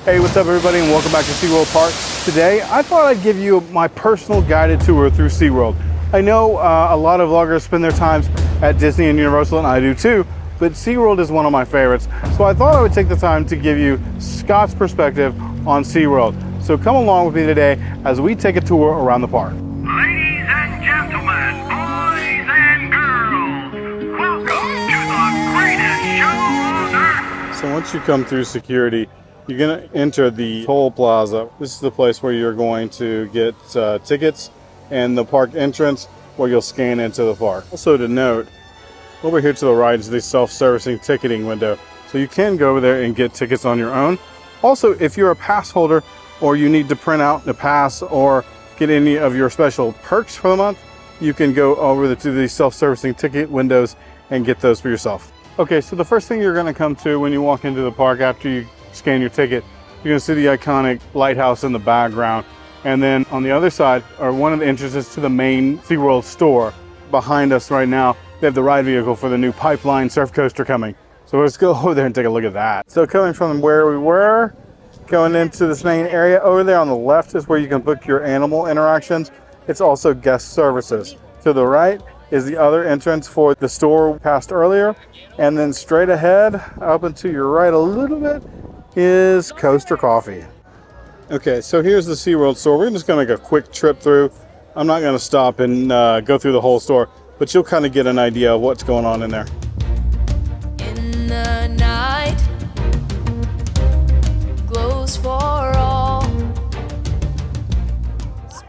Hey, what's up everybody, and welcome back to SeaWorld Park. Today, I thought I'd give you my personal guided tour through SeaWorld. I know a lot of vloggers spend their times at Disney and Universal, and I do too, but SeaWorld is one of my favorites. So I thought I would take the time to give you Scott's perspective on SeaWorld. So come along with me today as we take a tour around the park. Ladies and gentlemen, boys and girls, welcome to the greatest show on earth. So once you come through security, you're going to enter the toll plaza. This is the place where you're going to get tickets, and the park entrance where you'll scan into the park. Also to note, over here to the right is the self-servicing ticketing window. So you can go over there and get tickets on your own. Also, if you're a pass holder or you need to print out the pass or get any of your special perks for the month, you can go over to the self-servicing ticket windows and get those for yourself. Okay, so the first thing you're going to come to when you walk into the park after you scan your ticket, you're going to see the iconic lighthouse in the background. And then on the other side are one of the entrances to the main SeaWorld store. Behind us right now, they have the ride vehicle for the new Pipeline surf coaster coming. So let's go over there and take a look at that. So coming from where we were, going into this main area, over there on the left is where you can book your animal interactions. It's also guest services. To the right is the other entrance for the store we passed earlier. And then straight ahead, up and to your right a little bit, is Coaster Coffee. Okay, so here's the SeaWorld store. We're just gonna make a quick trip through. I'm not gonna stop and go through the whole store, but you'll kind of get an idea of what's going on in there. In the night, glows for all.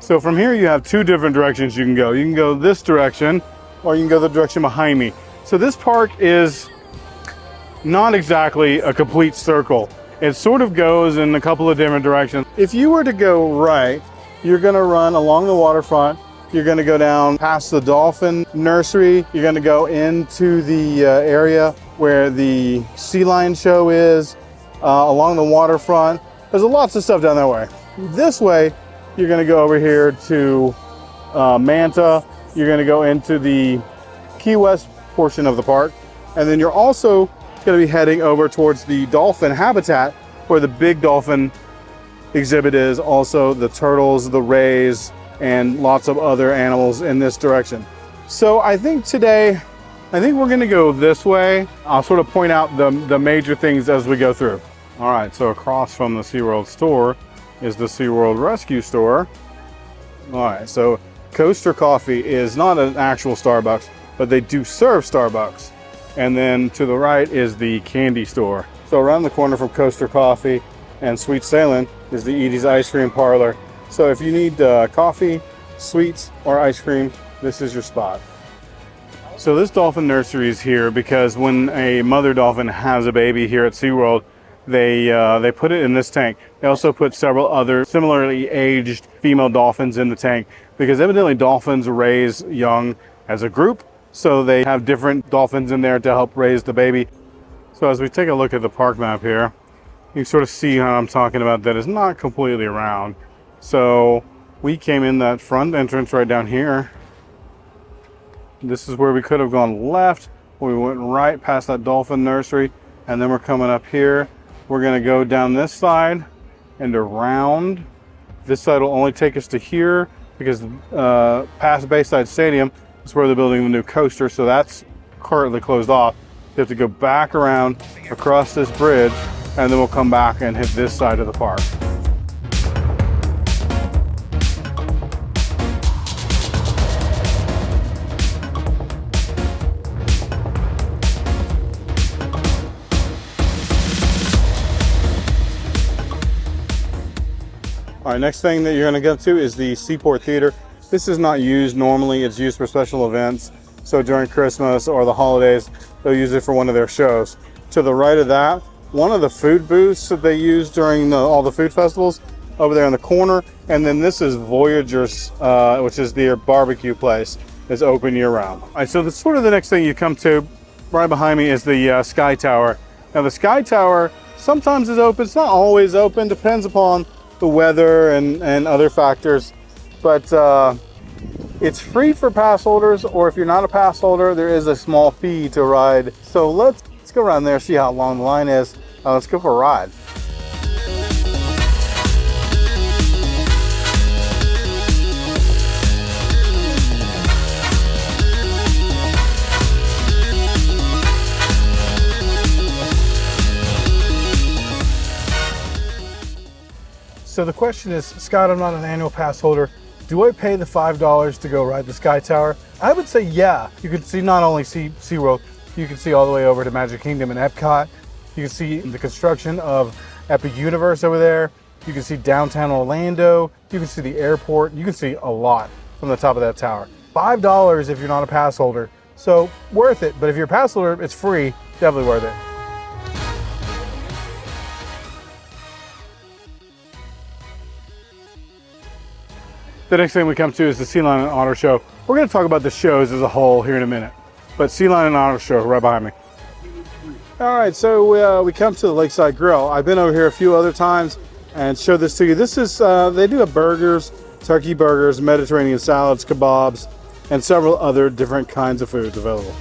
So from here you have two different directions you can go. You can go this direction, or you can go the direction behind me. So this park is not exactly a complete circle. It sort of goes in a couple of different directions. If you were to go right, you're gonna run along the waterfront. You're gonna go down past the dolphin nursery. You're gonna go into the area where the sea lion show is, along the waterfront. There's lots of stuff down that way. This way, you're gonna go over here to Manta. You're gonna go into the Key West portion of the park. And then you're also going to be heading over towards the dolphin habitat where the big dolphin exhibit is, also the turtles, the rays, and lots of other animals in this direction. So I think today, we're going to go this way. I'll sort of point out the major things as we go through. All right, so across from the SeaWorld store is the SeaWorld Rescue store. All right, so Coaster Coffee is not an actual Starbucks, but they do serve Starbucks. And then to the right is the candy store. So around the corner from Coaster Coffee and Sweet Sailing is the Edie's Ice Cream Parlor. So if you need coffee, sweets, or ice cream, this is your spot. So this dolphin nursery is here because when a mother dolphin has a baby here at SeaWorld, they put it in this tank. They also put several other similarly aged female dolphins in the tank because evidently dolphins raise young as a group. So they have different dolphins in there to help raise the baby. So as we take a look at the park map here, you sort of see how I'm talking about that it's not completely round. So we came in that front entrance right down here. This is where we could have gone left. We went right past that dolphin nursery, and then we're coming up here. We're gonna go down this side and around. This side will only take us to here because past Bayside Stadium, it's where they're building the new coaster, so that's currently closed off. You have to go back around across this bridge, and then we'll come back and hit this side of the park. All right, next thing that you're gonna go to is the Seaport Theater. This is not used normally, it's used for special events. So during Christmas or the holidays, they'll use it for one of their shows. To the right of that, one of the food booths that they use during all the food festivals, over there in the corner. And then this is Voyager's, which is their barbecue place. It's open year round. All right, so the sort of the next thing you come to, right behind me is the Sky Tower. Now the Sky Tower sometimes is open, it's not always open, depends upon the weather and other factors. But it's free for pass holders, or if you're not a pass holder, there is a small fee to ride. So let's go around there, see how long the line is. Let's go for a ride. so the question is, Scott, I'm not an annual pass holder. Do I pay the $5 to go ride the Sky Tower? I would say yeah. You can see not only SeaWorld, you can see all the way over to Magic Kingdom and Epcot. You can see the construction of Epic Universe over there. You can see downtown Orlando. You can see the airport. You can see a lot from the top of that tower. $5 if you're not a pass holder. So worth it, but if you're a pass holder, it's free. Definitely worth it. The next thing we come to is the Sea Lion and Otter Show. We're going to talk about the shows as a whole here in a minute. But Sea Lion and Otter Show right behind me. All right, so we come to the Lakeside Grill. I've been over here a few other times and showed this to you. This is, they do have burgers, turkey burgers, Mediterranean salads, kebabs, and several other different kinds of foods available.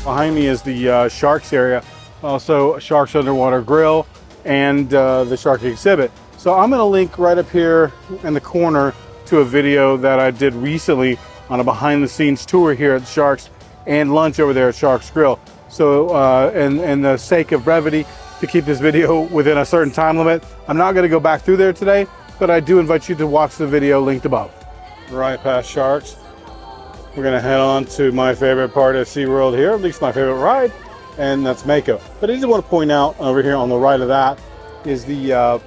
Behind me is the Sharks area, also Sharks Underwater Grill, and the Shark exhibit. So I'm going to link right up here in the corner to a video that I did recently on a behind-the-scenes tour here at Sharks and lunch over there at Sharks Grill. So in the sake of brevity, to keep this video within a certain time limit, I'm not going to go back through there today, but I do invite you to watch the video linked above. Right past Sharks. We're gonna head on to my favorite part of SeaWorld here, at least my favorite ride, and that's Mako. But I just want to point out over here on the right of that is the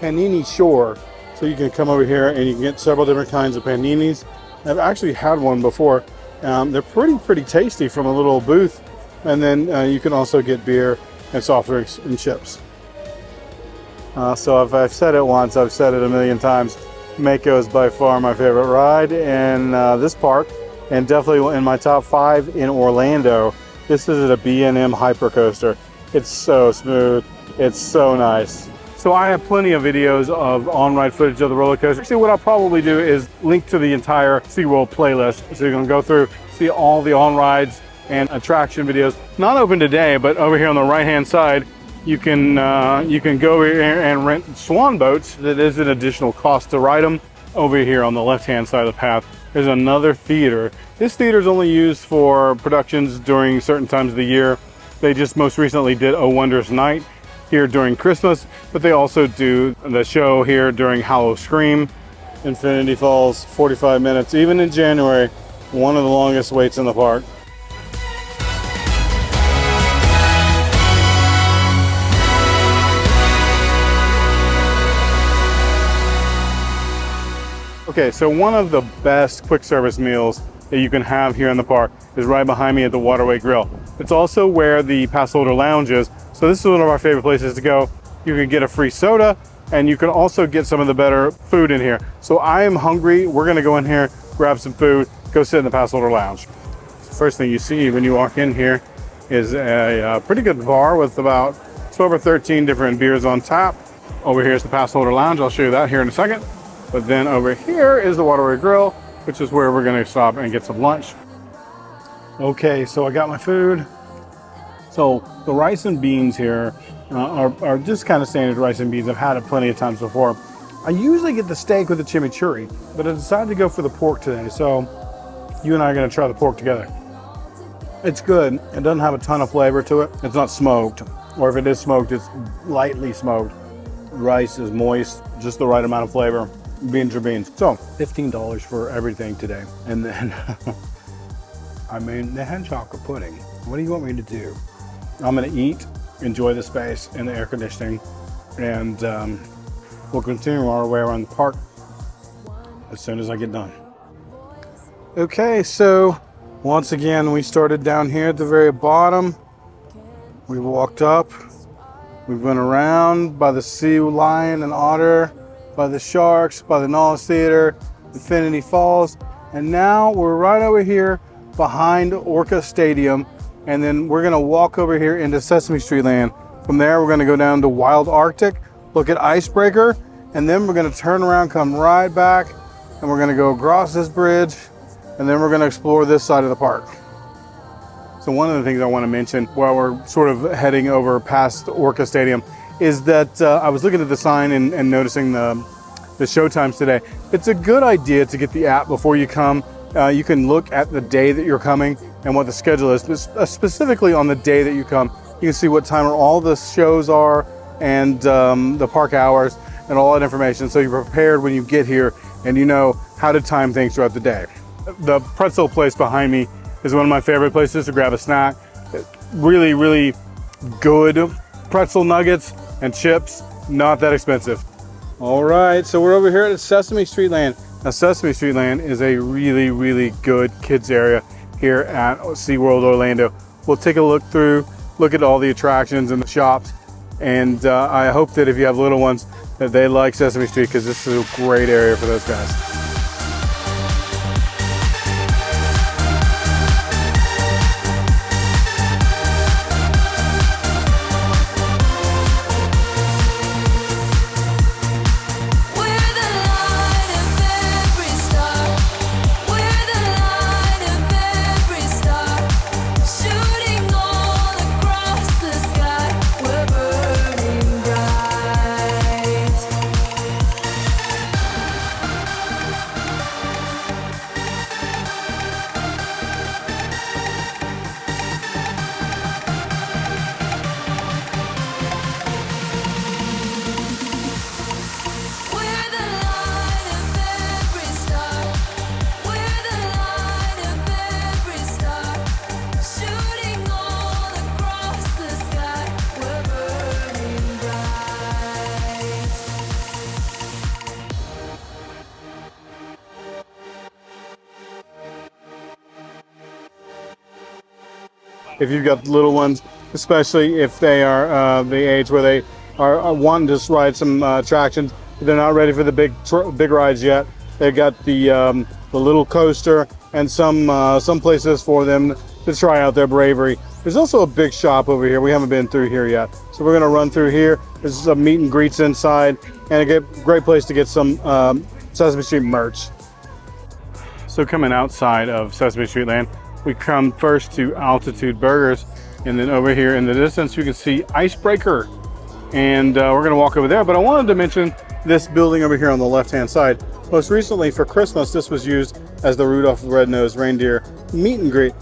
panini shore. So you can come over here and you can get several different kinds of paninis. I've actually had one before. They're pretty tasty from a little booth. And then you can also get beer and soft drinks and chips. So if I've said it once, I've said it a million times. Mako is by far my favorite ride in this park, and definitely in my top 5 in Orlando. This is a B&M Hypercoaster. It's so smooth. It's so nice. So I have plenty of videos of on-ride footage of the roller coaster. Actually, what I'll probably do is link to the entire SeaWorld playlist, so you can go through, see all the on-rides and attraction videos. Not open today, but over here on the right-hand side, you can go over here and rent swan boats. That is an additional cost to ride them. Over here on the left-hand side of the path, there's another theater. This theater is only used for productions during certain times of the year. They just most recently did A Wondrous Night here during Christmas, but they also do the show here during Hallow Scream. Infinity Falls, 45 minutes, even in January, one of the longest waits in the park. Okay, so one of the best quick service meals that you can have here in the park is right behind me at the Waterway Grill. It's also where the pass holder lounge is. So this is one of our favorite places to go. You can get a free soda, and you can also get some of the better food in here. So I am hungry. We're gonna go in here, grab some food, go sit in the pass holder lounge. First thing you see when you walk in here is a pretty good bar with about 12 or 13 different beers on tap. Over here is the pass holder lounge. I'll show you that here in a second. But then over here is the Waterway Grill, which is where we're gonna stop and get some lunch. Okay, so I got my food. So the rice and beans here are just kind of standard rice and beans. I've had it plenty of times before. I usually get the steak with the chimichurri, but I decided to go for the pork today. So you and I are gonna try the pork together. It's good. It doesn't have a ton of flavor to it. It's not smoked, or if it is smoked, it's lightly smoked. Rice is moist, just the right amount of flavor. Beans are beans. So $15 for everything today. And then, I mean, they had chocolate pudding. What do you want me to do? I'm gonna eat, enjoy the space and the air conditioning, and we'll continue our way around the park as soon as I get done. Okay, so once again, we started down here at the very bottom. We walked up. We went around by the Sea Lion and Otter, by the Sharks, by the Knowledge Theater, Infinity Falls, and now we're right over here behind Orca Stadium, and then we're gonna walk over here into Sesame Street Land. From there, we're gonna go down to Wild Arctic, look at Icebreaker, and then we're gonna turn around, come right back, and we're gonna go across this bridge, and then we're gonna explore this side of the park. So one of the things I want to mention while we're sort of heading over past Orca Stadium is that I was looking at the sign and noticing the show times today. It's a good idea to get the app before you come. You can look at the day that you're coming and what the schedule is. Specifically on the day that you come, you can see what time all the shows are and the park hours and all that information, so you're prepared when you get here and you know how to time things throughout the day. The pretzel place behind me is one of my favorite places to grab a snack. Really, really good pretzel nuggets and chips, not that expensive. All right, so we're over here at Sesame Street Land. Now, Sesame Street Land is a really, really good kids area here at SeaWorld Orlando. We'll take a look at all the attractions and the shops, and I hope that if you have little ones, that they like Sesame Street, because this is a great area for those guys. If you've got little ones, especially if they are the age where they are wanting to ride some attractions, they're not ready for the big rides yet. They've got the little coaster and some places for them to try out their bravery. There's also a big shop over here. We haven't been through here yet, so we're going to run through here. There's some meet and greets inside, and a great place to get some Sesame Street merch. So coming outside of Sesame Street Land, we come first to Altitude Burgers, and then over here in the distance you can see Icebreaker, and we're going to walk over there. But I wanted to mention this building over here on the left hand side. Most recently for Christmas, this was used as the Rudolph the Red-Nosed Reindeer meet and greet.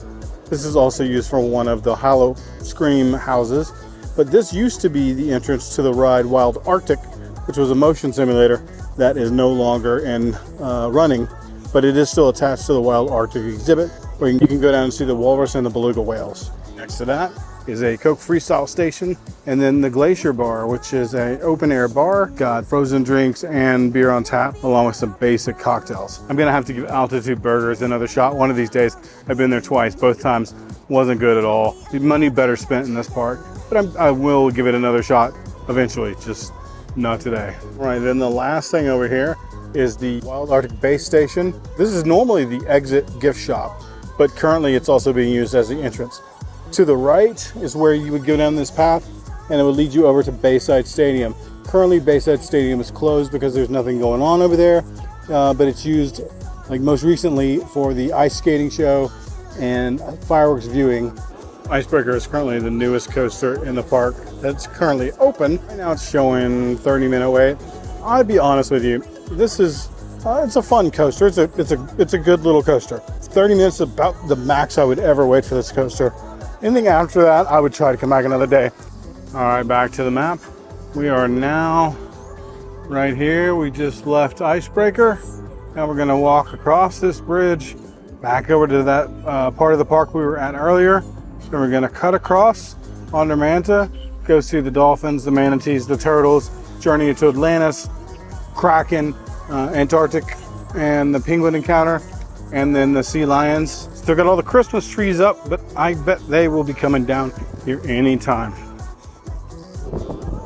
This is also used for one of the Hollow Scream houses, but this used to be the entrance to the ride Wild Arctic, which was a motion simulator that is no longer in running, but it is still attached to the Wild Arctic exhibit, where you can go down and see the walrus and the beluga whales. Next to that is a Coke Freestyle station, and then the Glacier Bar, which is an open air bar, got frozen drinks and beer on tap, along with some basic cocktails. I'm gonna have to give Altitude Burgers another shot one of these days. I've been there twice, both times wasn't good at all. Money better spent in this park, but I will give it another shot eventually, just not today. Right, then the last thing over here is the Wild Arctic Base Station. This is normally the exit gift shop, but currently it's also being used as the entrance. To the right is where you would go down this path, and it would lead you over to Bayside Stadium. Currently Bayside Stadium is closed because there's nothing going on over there, but it's used, like most recently, for the ice skating show and fireworks viewing. Icebreaker is currently the newest coaster in the park that's currently open. Right now it's showing 30-minute wait. I'll be honest with you, this is it's a fun coaster. It's a good little coaster. 30 minutes is about the max I would ever wait for this coaster. Anything after that, I would try to come back another day. All right, back to the map. We are now right here. We just left Icebreaker. Now we're gonna walk across this bridge back over to that part of the park we were at earlier. Then we're gonna cut across under Manta, go see the dolphins, the manatees, the turtles, journey into Atlantis, Kraken, Antarctic, and the penguin encounter, and then the sea lions. Still got all the Christmas trees up, but I bet they will be coming down here anytime.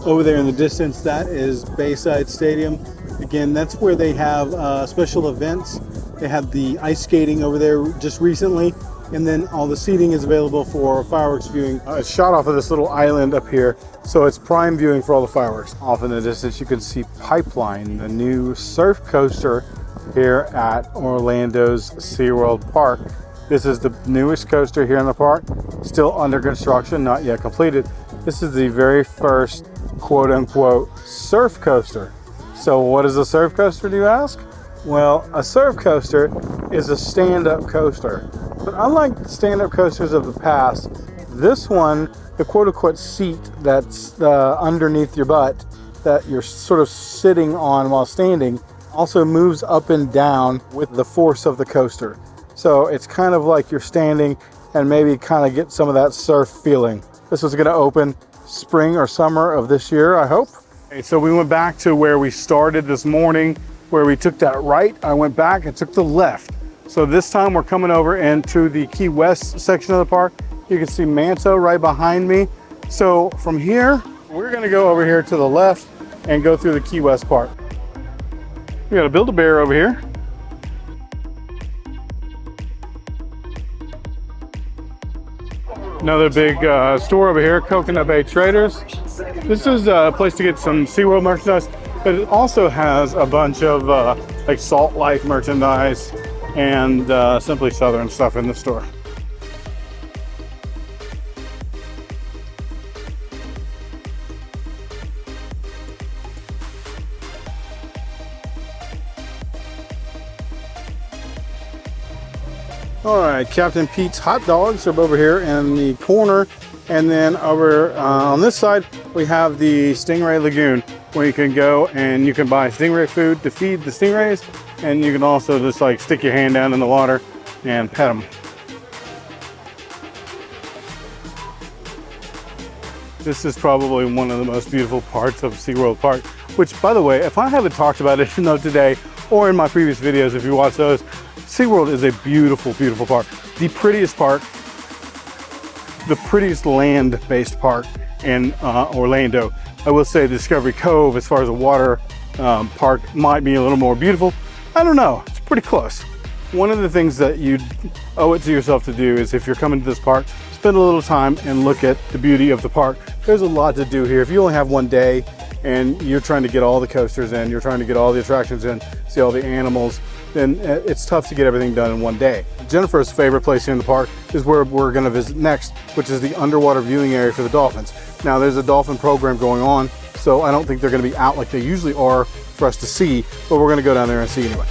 Over there in the distance, that is Bayside Stadium. Again, that's where they have special events. They had the ice skating over there just recently, and then all the seating is available for fireworks viewing. It's shot off of this little island up here, so it's prime viewing for all the fireworks. Off in the distance, you can see Pipeline, the new surf coaster here at Orlando's SeaWorld Park. This is the newest coaster here in the park, still under construction, not yet completed. This is the very first quote unquote surf coaster. So what is a surf coaster, do you ask? Well, a surf coaster is a stand-up coaster. But unlike stand-up coasters of the past, this one, the quote unquote seat that's underneath your butt that you're sort of sitting on while standing also moves up and down with the force of the coaster. So it's kind of like you're standing and maybe kind of get some of that surf feeling. This was going to open spring or summer of this year, I hope. Okay, so we went back to where we started this morning, where we took that right. I went back and took the left. So this time we're coming over into the Key West section of the park. You can see Manto right behind me. So from here, we're going to go over here to the left and go through the Key West Park. We got a Build-A-Bear over here. Another big store over here, Coconut Bay Traders. This is a place to get some SeaWorld merchandise, but it also has a bunch of like Salt Life merchandise and Simply Southern stuff in the store. All right, Captain Pete's hot dogs are over here in the corner. And then over on this side, we have the Stingray Lagoon, where you can go and you can buy stingray food to feed the stingrays. And you can also just like stick your hand down in the water and pet them. This is probably one of the most beautiful parts of SeaWorld Park, which, by the way, if I haven't talked about it enough today or in my previous videos, if you watch those, SeaWorld is a beautiful, beautiful park. The prettiest park, the prettiest land-based park in Orlando. I will say Discovery Cove, as far as a water park, might be a little more beautiful. I don't know, it's pretty close. One of the things that you owe it to yourself to do is, if you're coming to this park, spend a little time and look at the beauty of the park. There's a lot to do here. If you only have one day and you're trying to get all the coasters in, you're trying to get all the attractions in, see all the animals, then it's tough to get everything done in one day. Jennifer's favorite place here in the park is where we're gonna visit next, which is the underwater viewing area for the dolphins. Now there's a dolphin program going on, so I don't think they're gonna be out like they usually are for us to see, but we're gonna go down there and see anyway.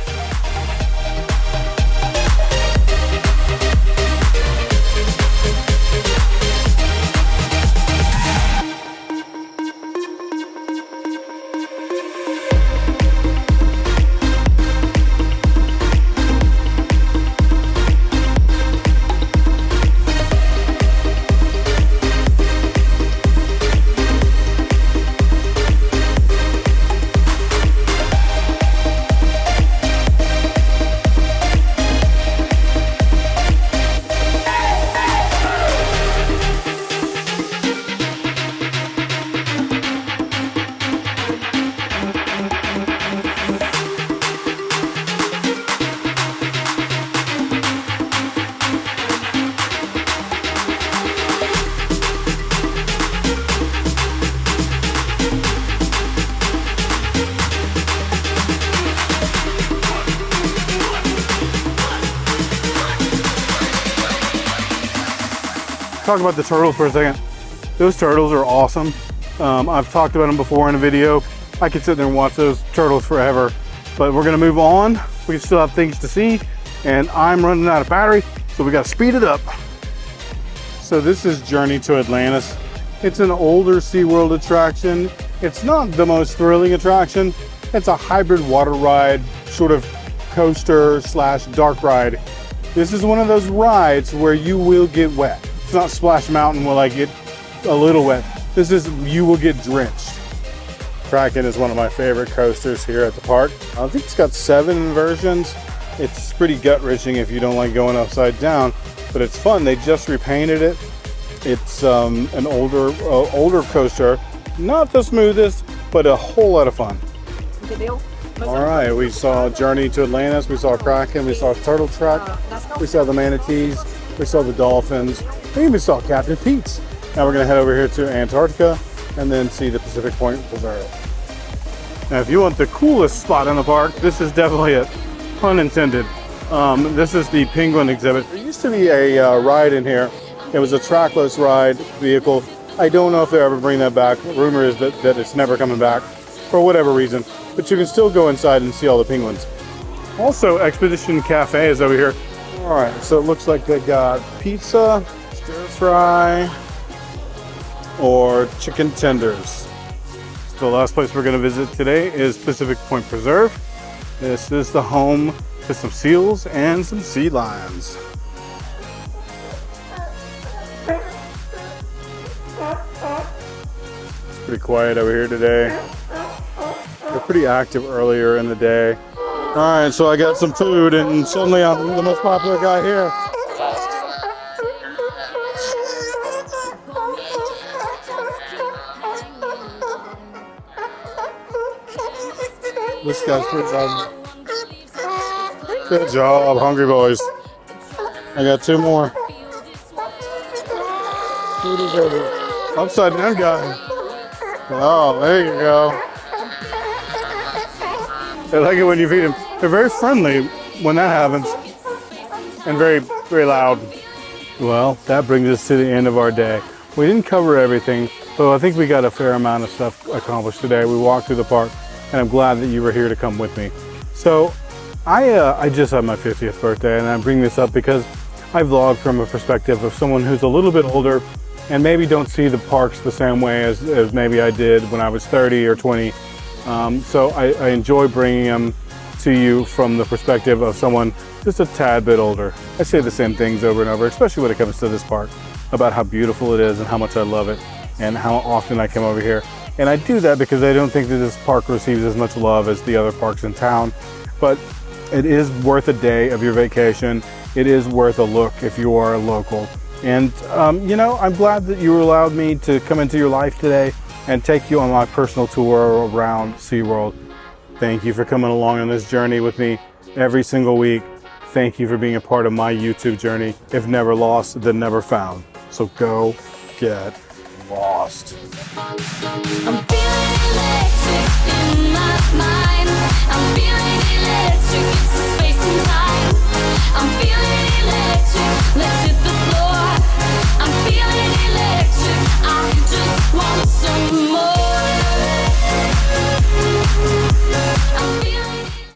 Talk about the turtles for a second. Those turtles are awesome. I've talked about them before in a video. I could sit there and watch those turtles forever, but we're gonna move on. We still have things to see, and I'm running out of battery, so we gotta speed it up. So this is Journey to Atlantis. It's an older SeaWorld attraction. It's not the most thrilling attraction. It's a hybrid water ride, sort of coaster slash dark ride. This is one of those rides where you will get wet. It's not Splash Mountain where I get a little wet. This is, you will get drenched. Kraken is one of my favorite coasters here at the park. I think it's got 7 versions. It's pretty gut-wrenching if you don't like going upside down, but it's fun. They just repainted it. It's an older coaster. Not the smoothest, but a whole lot of fun. All right, we saw Journey to Atlantis, we saw Kraken, we saw Turtle Trek, we saw the manatees, we saw the dolphins, we even saw Captain Pete's. Now we're gonna head over here to Antarctica and then see the Pacific Point Preserve. Now if you want the coolest spot in the park, this is definitely it, pun intended. This is the penguin exhibit. There used to be a ride in here. It was a trackless ride vehicle. I don't know if they'll ever bring that back. The rumor is that it's never coming back for whatever reason. But you can still go inside and see all the penguins. Also, Expedition Cafe is over here. All right, so it looks like they got pizza, stir fry, or chicken tenders. So the last place we're going to visit today is Pacific Point Preserve. This is the home to some seals and some sea lions. It's pretty quiet over here today. They're pretty active earlier in the day. All right, so I got some food and suddenly I'm the most popular guy here. This guy's pretty fun. Good job, hungry boys. I got 2 more. Upside down guy. Oh, there you go. I like it when you feed them. They're very friendly when that happens. And very, very loud. Well, that brings us to the end of our day. We didn't cover everything, but I think we got a fair amount of stuff accomplished today. We walked through the park, and I'm glad that you were here to come with me. So, I just had my 50th birthday, and I bring this up because I vlog from a perspective of someone who's a little bit older and maybe don't see the parks the same way as maybe I did when I was 30 or 20. So I enjoy bringing them to you from the perspective of someone just a tad bit older. I say the same things over and over, especially when it comes to this park, about how beautiful it is and how much I love it and how often I come over here. And I do that because I don't think that this park receives as much love as the other parks in town, but it is worth a day of your vacation. It is worth a look if you are a local. And, you know, I'm glad that you allowed me to come into your life today and take you on my personal tour around SeaWorld. Thank you for coming along on this journey with me every single week. Thank you for being a part of my YouTube journey. If never lost, then never found. So go get lost. I'm feeling electric in my mind. I'm feeling electric. It's space and time.